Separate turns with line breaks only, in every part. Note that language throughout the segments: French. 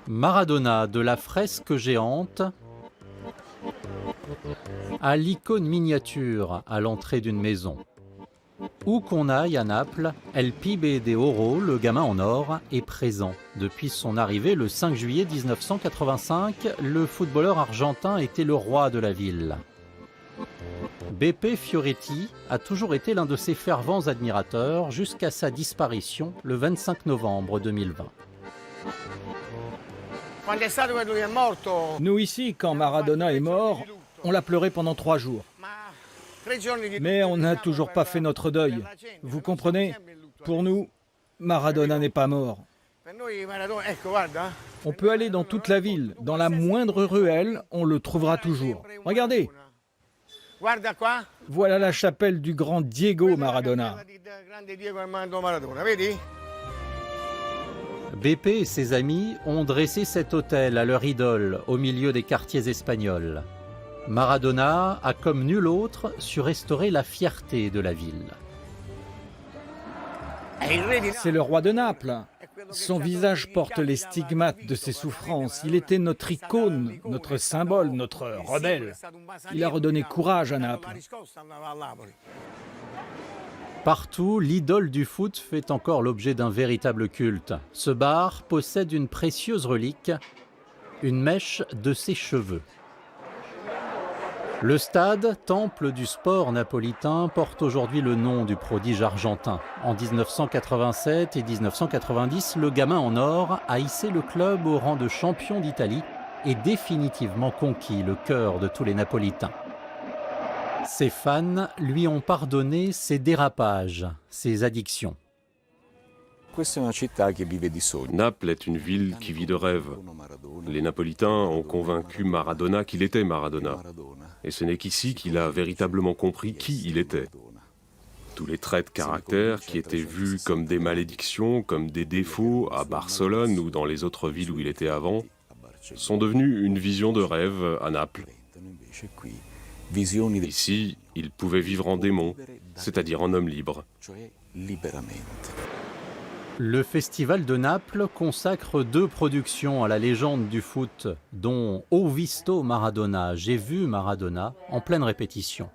Maradona, de la fresque géante à l'icône miniature à l'entrée d'une maison. Où qu'on aille à Naples, El Pibe de Oro, le gamin en or, est présent. Depuis son arrivée le 5 juillet 1985, le footballeur argentin était le roi de la ville. Beppe Fioretti a toujours été l'un de ses fervents admirateurs jusqu'à sa disparition le 25 novembre 2020.
Nous ici, quand Maradona est mort, on l'a pleuré pendant 3 jours. Mais on n'a toujours pas fait notre deuil. Vous comprenez? Pour nous, Maradona n'est pas mort. On peut aller dans toute la ville, dans la moindre ruelle, on le trouvera toujours. Regardez! Voilà la chapelle du grand Diego Maradona.
Beppe et ses amis ont dressé cet hôtel à leur idole au milieu des quartiers espagnols. Maradona a, comme nul autre, su restaurer la fierté de la ville.
C'est le roi de Naples. Son visage porte les stigmates de ses souffrances. Il était notre icône, notre symbole, notre rebelle. Il a redonné courage à Naples.
Partout, l'idole du foot fait encore l'objet d'un véritable culte. Ce bar possède une précieuse relique, une mèche de ses cheveux. Le stade, temple du sport napolitain, porte aujourd'hui le nom du prodige argentin. En 1987 et 1990, le gamin en or a hissé le club au rang de champion d'Italie et définitivement conquis le cœur de tous les Napolitains. Ses fans lui ont pardonné ses dérapages, ses addictions.
Naples est une ville qui vit de rêve. Les Napolitains ont convaincu Maradona qu'il était Maradona. Et ce n'est qu'ici qu'il a véritablement compris qui il était. Tous les traits de caractère qui étaient vus comme des malédictions, comme des défauts à Barcelone ou dans les autres villes où il était avant, sont devenus une vision de rêve à Naples. Ici, il pouvait vivre en démon, c'est-à-dire en homme libre.
Le Festival de Naples consacre 2 productions à la légende du foot, dont Ho visto Maradona, j'ai vu Maradona, en pleine répétition.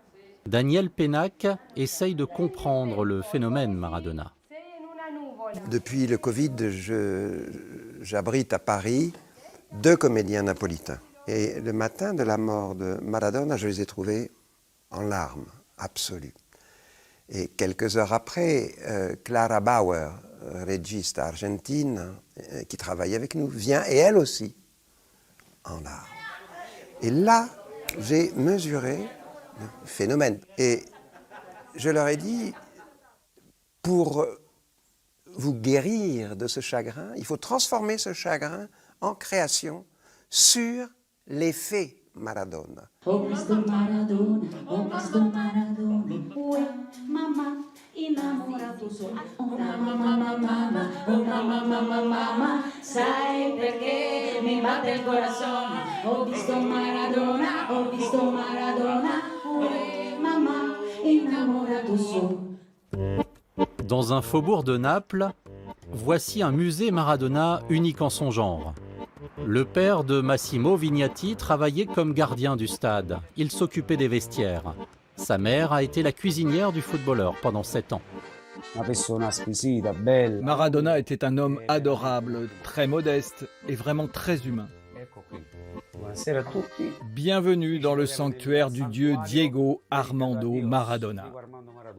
Daniel Pénac essaye de comprendre le phénomène Maradona.
Depuis le Covid, j'abrite à Paris 2 comédiens napolitains. Et le matin de la mort de Maradona, je les ai trouvés en larmes absolues. Et quelques heures après, Clara Bauer, régiste argentine, qui travaille avec nous, vient, et elle aussi, en larmes. Et là, j'ai mesuré le phénomène. Et je leur ai dit, pour vous guérir de ce chagrin, il faut transformer ce chagrin en création sur l'effet Maradona.
Ho visto Maradona, ho visto Maradona, uè, mamma, innamorato sono. Oh mamma, mamma, mamma, oh mamma, mamma, mamma, sai perché mi batte il corazón. Ho visto Maradona, uè, mamma, innamorato sono.
Dans un faubourg de Naples, voici un musée Maradona unique en son genre. Le père de Massimo Vignati travaillait comme gardien du stade. Il s'occupait des vestiaires. Sa mère a été la cuisinière du footballeur pendant 7 ans.
Maradona était un homme adorable, très modeste et vraiment très humain. Bienvenue dans le sanctuaire du dieu Diego Armando Maradona.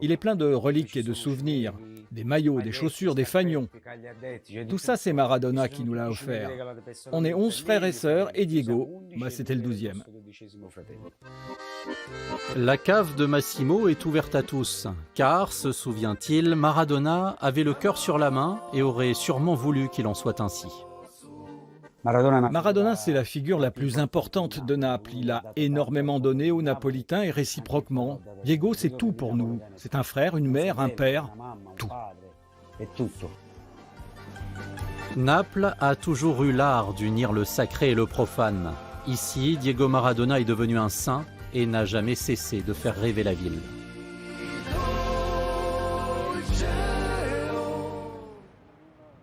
Il est plein de reliques et de souvenirs, des maillots, des chaussures, des fanions. Tout ça, c'est Maradona qui nous l'a offert. On est 11 frères et sœurs, et Diego, c'était le 12e.
La cave de Massimo est ouverte à tous, car, se souvient-il, Maradona avait le cœur sur la main et aurait sûrement voulu qu'il en soit ainsi.
Maradona, c'est la figure la plus importante de Naples. Il a énormément donné aux Napolitains et réciproquement. Diego, c'est tout pour nous. C'est un frère, une mère, un père, tout.
Naples a toujours eu l'art d'unir le sacré et le profane. Ici, Diego Maradona est devenu un saint et n'a jamais cessé de faire rêver la ville.